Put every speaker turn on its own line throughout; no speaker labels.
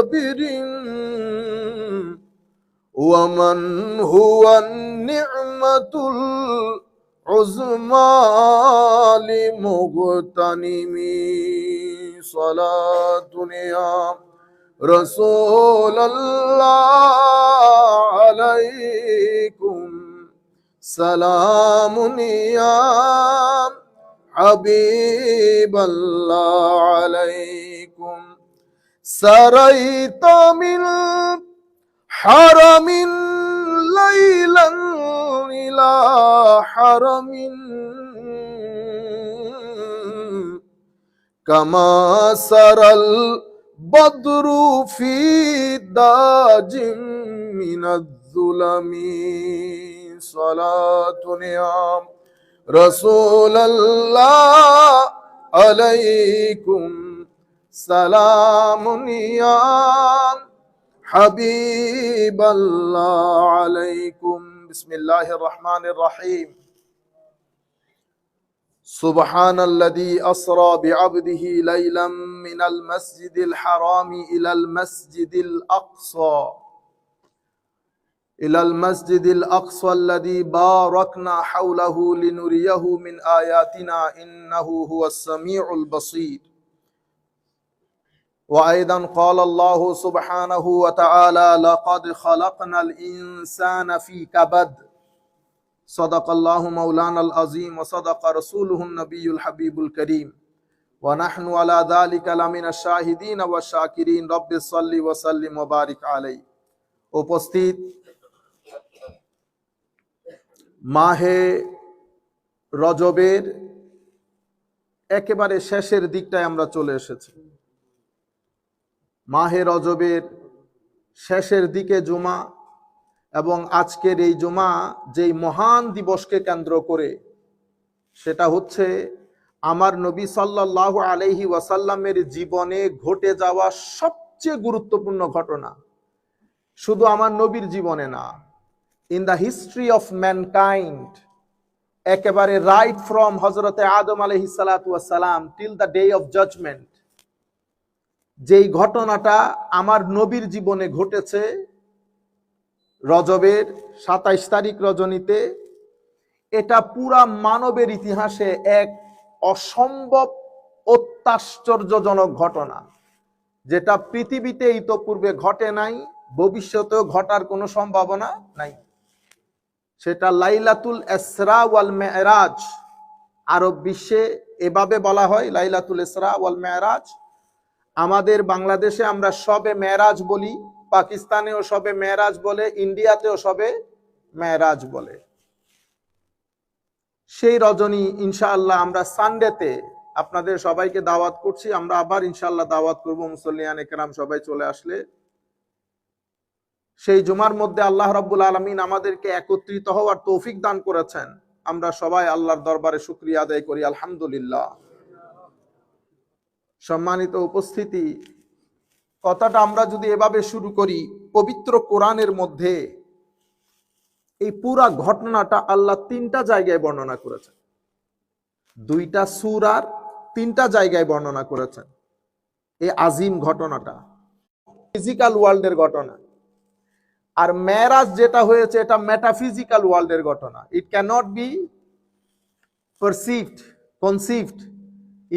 صابر ومن هو النعمة العظمى لمغتنم صلاة يا رسول الله عليكم سلام يا حبيب الله عليكم سريت من حرم ليلا إلى حرم كما سرى البدر في داج من الظلم صلاة يا رسول الله عليكم سلام يا حبيب الله عليكم بسم الله الرحمن الرحيم سبحان الذي أسرى بعبده ليلا من المسجد الحرام إلى المسجد الأقصى الذي باركنا حوله لنريه من آياتنا إنه هو السميع البصير وأيضا قال الله سبحانه وتعالى لقد خلقنا الإنسان في كبد صدق الله مولانا العظيم وصدق رسوله النبي الحبيب الكريم ونحن على ذلك لمن الشاهدين والشاكرين رب صل وسلم وبارك عليه উপস্থিত মাহে রজবের একেবারে শেষের দিকটায় আমরা চলে এসেছি। মাহে রজবের শেষের দিকে জুমা এবং আজকের এই জুমা যেই মহান দিবসকে কেন্দ্র করে, সেটা হচ্ছে আমার নবী সাল্লাল্লাহু আলাইহি ওয়াসাল্লামের জীবনে ঘটে যাওয়া সবচেয়ে গুরুত্বপূর্ণ ঘটনা। শুধু আমার নবীর জীবনে না, in the history of mankind, একেবারে রাইট ফ্রম হযরতে আদম আলাইহিস সালাতু ওয়াস সালাম till the day of judgement, যেই ঘটনাটা আমার নবীর জীবনে ঘটেছে রজবের 27 তারিখ রজনীতে, এটা পুরা মানবের ইতিহাসে এক অসম্ভব অত্যাশ্চর্যজনক ঘটনা, যেটা পৃথিবীতে ইতোপূর্বে ঘটে নাই, ভবিষ্যতেও ঘটার কোনো সম্ভাবনা নাই। সেটা লাইলাতুল ইসরা ওয়াল মেরাজ। আরব বিশ্বে এভাবে বলা হয় লাইলাতুল ইসরা ওয়াল মেরাজ। আমাদের বাংলাদেশে আমরা শবে মেরাজ বলি, পাকিস্তানেও শবে মেরাজ বলে, ইন্ডিয়াতেও শবে মেরাজ বলে। সেই রজনী ইনশাআল্লাহ আমরা সানডেতে আপনাদের সবাইকে দাওয়াত করছি। আমরা আবার ইনশাআল্লাহ দাওয়াত করব মুসল্লিয়ান একরাম সবাই চলে আসলে। সেই জুমার মধ্যে আল্লাহ রাব্বুল আলামিন আমাদেরকে একত্রিত হওয়ার তৌফিক দান করেছেন। আমরা সবাই আল্লাহর দরবারে শুকরিয়া আদায় করি আলহামদুলিল্লাহ। সম্মানিত উপস্থিতি, কথাটা আমরা যদি এভাবে শুরু করি, পবিত্র কোরআনের মধ্যে এই পুরা ঘটনাটা আল্লাহ 3টা জায়গায় বর্ণনা করেছেন। 2টা সূরার 3টা জায়গায় বর্ণনা করেছেন এই আজিম ঘটনাটা, ফিজিক্যাল ওয়ার্ল্ডের ঘটনা। আর মেরাজ যেটা হয়েছে এটা মেটাফিজিক্যাল ওয়ার্ল্ডের ঘটনা। It cannot be perceived, conceived.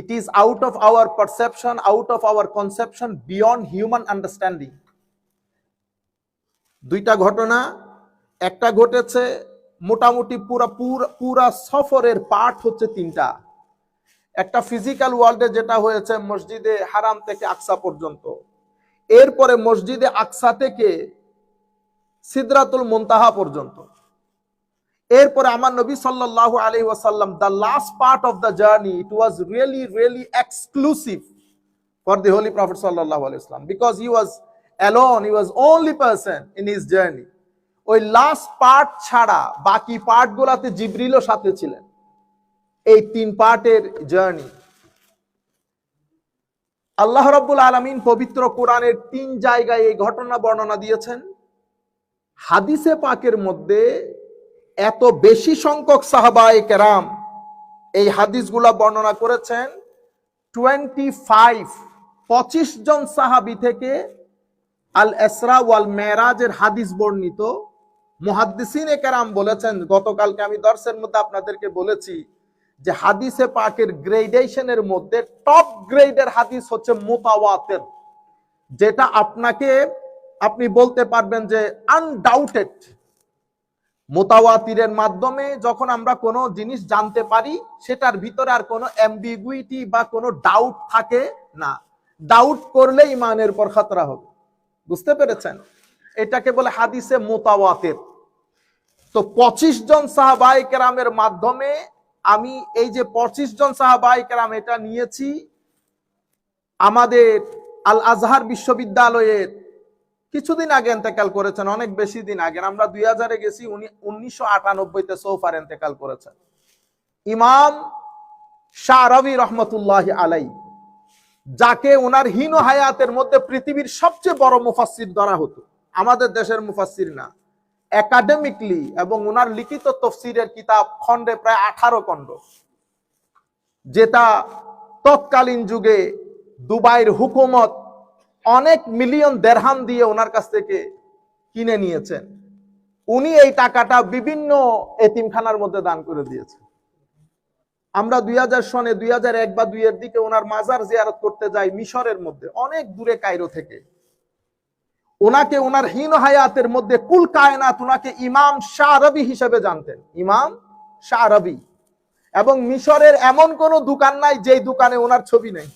It is out of our perception, out of our conception, beyond human understanding. 2টা ঘটনা, একটা ঘটেছে মোটামুটি পুরা সফরের পার্ট হচ্ছে 3টা। একটা ফিজিক্যাল ওয়ার্ল্ডে যেটা হয়েছে মসজিদে হারাম থেকে আকসা পর্যন্ত, এরপরে মসজিদে আকসা থেকে সিদরাতুল মুনতাহা পর্যন্ত, এরপরে আমার নবী সাল্লাল্লাহু আলাইহি ওয়াসাল্লাম, the last part of the journey, it was really exclusive for the holy prophet সাল্লাল্লাহু আলাইহি ওয়াসাল্লাম, because he was alone, he was only person in his journey. ওই লাস্ট পার্ট ছাড়া বাকি পার্টগুলোতে জিবরিলও সাথে ছিলেন। এই 3 পার্টের জার্নি আল্লাহ রাব্বুল আলামিন পবিত্র কোরআনের 3 জায়গায় এই ঘটনা বর্ণনা দিয়েছেন। হাদিসে পাকের মধ্যে এত বেশি সংখ্যক সাহাবায়ে কেরাম এই হাদিসগুলা বর্ণনা করেছেন। 25 জন সাহাবী থেকে আল ইসরা ওয়াল মেরাজের হাদিস বর্ণিত, মুহাদ্দিসিনে কেরাম বলেছেন, গতকালকে আমি দর্সের মধ্যে আপনাদেরকে বলেছি যে হাদিসে পাকের গ্রেডেশনের মধ্যে টপ গ্রেডের হাদিস হচ্ছে মুতাওয়াতির, যেটা আপনি বলতে পারবেন যে আনডাউটেড। মুতাওয়াতিরের মাধ্যমে যখন আমরা কোনো জিনিস জানতে পারি, সেটার ভিতরে আর কোনো অ্যাম্বিগুইটি বা কোনো ডাউট থাকে না। ডাউট করলে ইমানের উপর খতরা হবে। বুঝতে পেরেছেন? এটাকে বলে হাদিসে মুতাওয়াতির। তো 25 জন সাহাবায়ে কেরামের মাধ্যমে আমি এই যে 25 জন সাহাবায়ে কেরাম, এটা নিয়েছি আমাদের আল আজহার বিশ্ববিদ্যালয়ের, কিছুদিন আগে ইন্তেকাল করেছেন, অনেক বেশি দিন আগে, আমরা 2000-এ গেছি, উনি 1998-তে সৌফার ইন্তেকাল করেছেন, ইমাম শারাবি রহমতুল্লাহি আলাইহি, যাকে ওনার হীন হায়াতের মধ্যে পৃথিবীর সবচেয়ে বড় মুফাসসির ধরা হতো, আমাদের দেশের মুফাসসির না, একাডেমিকলি। এবং ওনার লিখিত তাফসীরের কিতাব খণ্ডে প্রায় 18 খণ্ড, যেটা তৎকালীন যুগে দুবাইয়ের হুকুমত অনেক মিলিয়ন দেরহাম দিয়ে ওনার কাছ থেকে কিনে নিয়েছেন। উনি এই টাকাটা বিভিন্ন এতিমখানার মধ্যে দান করে দিয়েছেন। আমরা 2000 সনে 2001 বা 2 এর দিকে ওনার মাজার জিয়ারত করতে যাই মিশরের মধ্যে, অনেক দূরে কায়রো থেকে। ওনাকে ওনার হীন হায়াতের মধ্যে কুল কায়নাত ওনাকে ইমাম শারাবি হিসেবে জানতেন, ইমাম শারাবি। এবং মিশরের এমন কোন দোকান নাই যেই দোকানে ওনার ছবি নেই।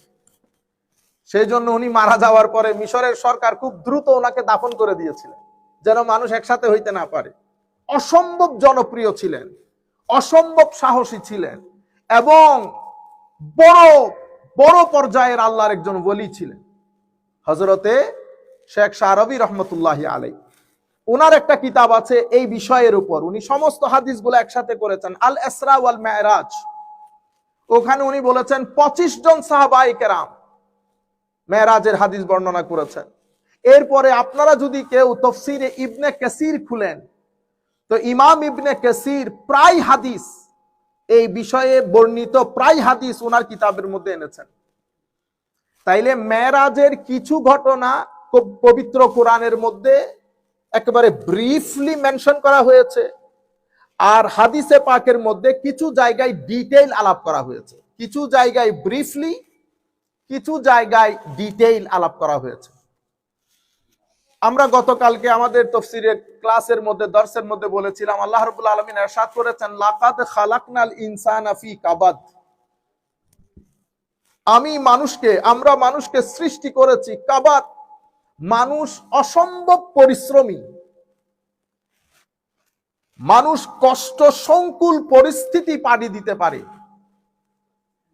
সেই জন্য উনি মারা যাওয়ার পরে মিশরের সরকার খুব দ্রুত ওনাকে দাফন করে দিয়েছিলেন, যেন মানুষ একসাথে হইতে না পারে। অসম্ভব জনপ্রিয় ছিলেন, অসম্ভব সাহসী ছিলেন, এবং বড় বড় পর্যায়ের আল্লাহর একজন ওলি ছিলেন, হযরতে শেখ শারাবি রহমতুল্লাহি আলাইহি। ওনার একটা কিতাব আছে এই বিষয়ের উপর, উনি সমস্ত হাদিসগুলো একসাথে করেছেন, আল ইসরা ওয়াল মেরাজ। ওখানে উনি বলেছেন 25 জন সাহাবায়ে কেরাম মেরাজের হাদিস বর্ণনা করেছেন। এরপরে আপনারা যদি কেউ তাফসীরে ইবনে কাসির খুলেন, তো ইমাম ইবনে কাসির প্রায় হাদিস, এই বিষয়ে বর্ণিত প্রায় হাদিস ওনার কিতাবের মধ্যে এনেছেন। তাইলে মেরাজের কিছু ঘটনা পবিত্র কোরআনের মধ্যে একেবারে ব্রিফলি মেনশন করা হয়েছে, আর হাদিসে পাকের মধ্যে কিছু জায়গায় ডিটেইল আলাপ করা হয়েছে, কিছু জায়গায় ব্রিফলি, কিছু জায়গায় ডিটেইল আলাপ করা হয়েছে। আমরা গতকালকে আমাদের তাফসীরের ক্লাসের মধ্যে, দর্সের মধ্যে বলেছিলাম, আল্লাহ রাব্বুল আলামিন ইরশাদ করেছেন, লাকাদ খালাকনাল ইনসানা ফি কাবাদ। আমরা মানুষকে সৃষ্টি করেছি কাবাদ। মানুষ অসম্ভব পরিশ্রমী, মানুষ কষ্ট সংকুল পরিস্থিতি পাড়ি দিতে পারে।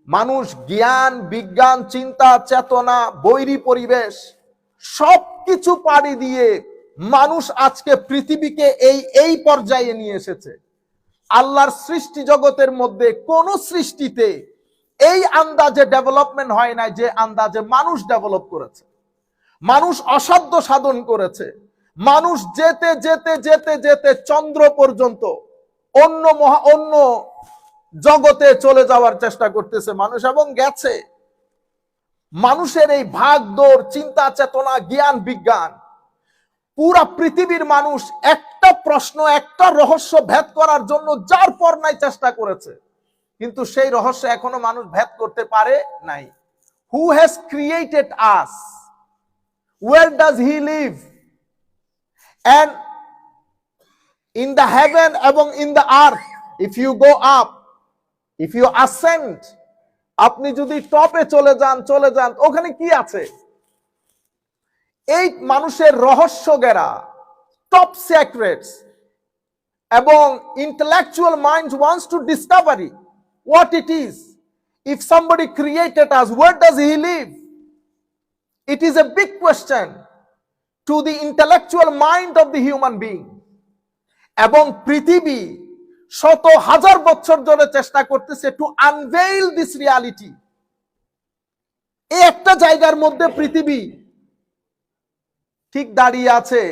মানুষ জ্ঞান, বিজ্ঞান, চিন্তা, চেতনা, বৈরী পরিবেশ সবকিছু পাড়ি দিয়ে মানুষ আজকে পৃথিবীকে এই পর্যায়ে নিয়ে এসেছে। আল্লাহর সৃষ্টি জগতের মধ্যে কোন সৃষ্টিতে এই আন্দাজে ডেভেলপমেন্ট হয় নাই যে আন্দাজে মানুষ ডেভেলপ করেছে। মানুষ অসাধ্য সাধন করেছে। মানুষ যেতে যেতে যেতে যেতে চন্দ্র পর্যন্ত, অন্য জগতে চলে যাওয়ার চেষ্টা করতেছে মানুষ, এবং গেছে। মানুষের এই ভাগ দৌড়, চিন্তা, চেতনা, জ্ঞান, বিজ্ঞান, পুরা পৃথিবীর মানুষ একটা প্রশ্ন, একটা রহস্য ভেদ করার জন্য যার পর নাই চেষ্টা করেছে, কিন্তু সেই রহস্য এখনো মানুষ ভেদ করতে পারে নাই। Who has created us? Where does he live? And in the heaven এবং in the earth, if you go up, if you ascend, আপনি যদি টপে চলে যান, ওখানে কি আছে? এই মানুষের রহস্য গেরা, টপ সিক্রেটস, এবং intellectual minds wants to discover what it is. If somebody created us, where does he live? It is a big question to the intellectual mind of the human being. এবং পৃথিবী শত হাজার বছর ধরে চেষ্টা করতেছে to unveil this reality. এই একটা জায়গার মধ্যে পৃথিবী ঠিক দাঁড়িয়ে আছে,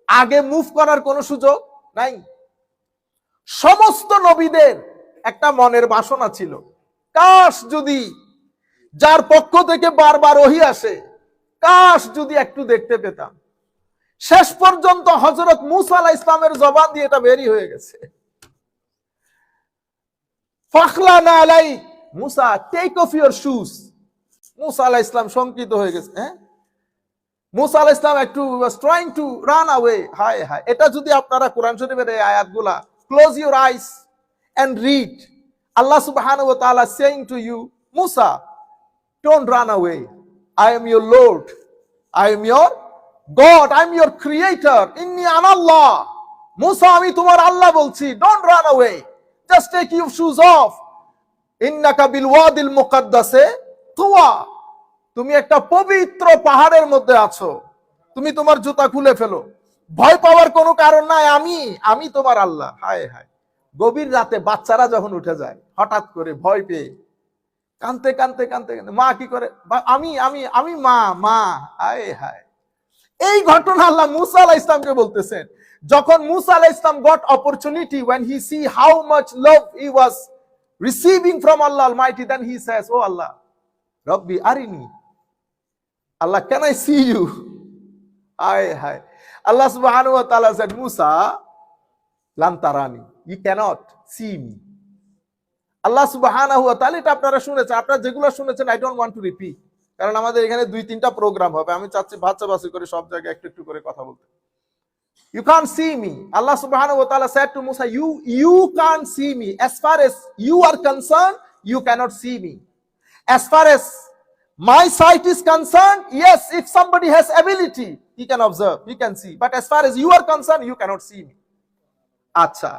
আগে মুভ করার কোনো সুযোগ নাই। সমস্ত নবীদের একটা মনের বাসনা ছিল, কাশ যদি, যার পক্ষ থেকে বারবার ওহী আসে, কাশ যদি একটু দেখতে পেতাম, শেষ পর্যন্ত হযরত মূসা আলাইহিস সালামের জবান দিয়ে এটা বেরি হয়ে গেছে, ফাখলানা আলাই Musa, take off your shoes. Musa আলাইহিস সালাম শঙ্কিত হয়ে গেছে। মুসা আলাইহিস সালাম একটু was trying to run away. হায় হায়, এটা যদি আপনারা কোরআন শরীফের এই আয়াতগুলা close your eyes and read, Allah সুবহানাহু ওয়া তাআলা saying to you, Musa, don't run away, I am your Lord, I am your God, I am your creator, ইন্নী আনাল্লাহ। মুসা, আমি তোমার আল্লাহ বলছি, don't run away, just take your shoes off, ইন্নাকা বিল ওয়াদিল মুকাদ্দাসে তুওয়া, তুমি একটা পবিত্র পাহাড়ের মধ্যে আছো, তুমি তোমার জুতা খুলে ফেলো, ভয় পাওয়ার কোনো কারণ নাই, আমি তোমার আল্লাহ। হায় হায়, গভীর রাতে বাচ্চারা যখন উঠে যায় হঠাৎ করে ভয় পেয়ে কানতে কানতে কানতে কানতে, মা কি করে, আমি আমি আমি মা মা, হায় হায়। এই ঘটনা আল্লাহ মুসা আলাইহিস সালামকে বলতেছেন। যখন মুসা আলাইহিস সালাম goat opportunity, when he see how much love he was receiving from Allah Almighty, then he says, oh Allah, Rabbi arini, Allah, can I see you? Hi. Allah subhanahu wa ta'ala said, Musa, lan tarani, you cannot see me. Allah subhanahu wa ta'ala, এটা আপনারা শুনেছেন, আপনারা যেগুলো শুনেছেন I don't want to repeat, কারণ আমাদের এখানে 2-3টা programme হবে, আমি চাচ্ছি বাছাবাছি করে সব জায়গায় একটু একটু করে কথা বলতে। You can't see me. Allah subhanahu wa ta'ala said to Musa, you can't see me. As far as you are concerned, you cannot see me. As far as my sight is concerned, yes, if somebody has ability, he can observe, he can see. But as far as you are concerned, you cannot see me. আচ্ছা,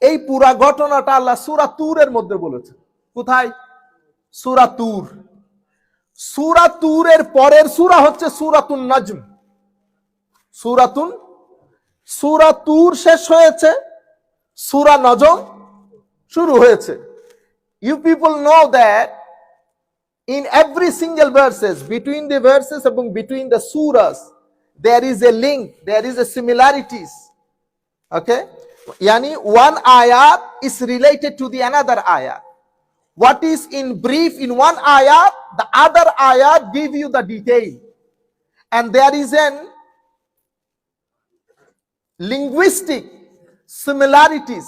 এই পুরা ঘটনাটা আল্লাহ সূরা তুরের মধ্যে বলেছেন। কোথায়? সূরা তুর। সূরা তুরের পরের সূরা হচ্ছে সূরাতুন নাজম। সূরা তুর শেষ হয়েছে, সূরা নজম শুরু হয়েছে। You people know that in every single verses, between the verses এবং between the surahs, there is a link, there is a similarities. Okay? Yani one ayat is related to the another ayat. What is in brief in one ayat, the other ayat give you the detail. And there is an linguistic similarities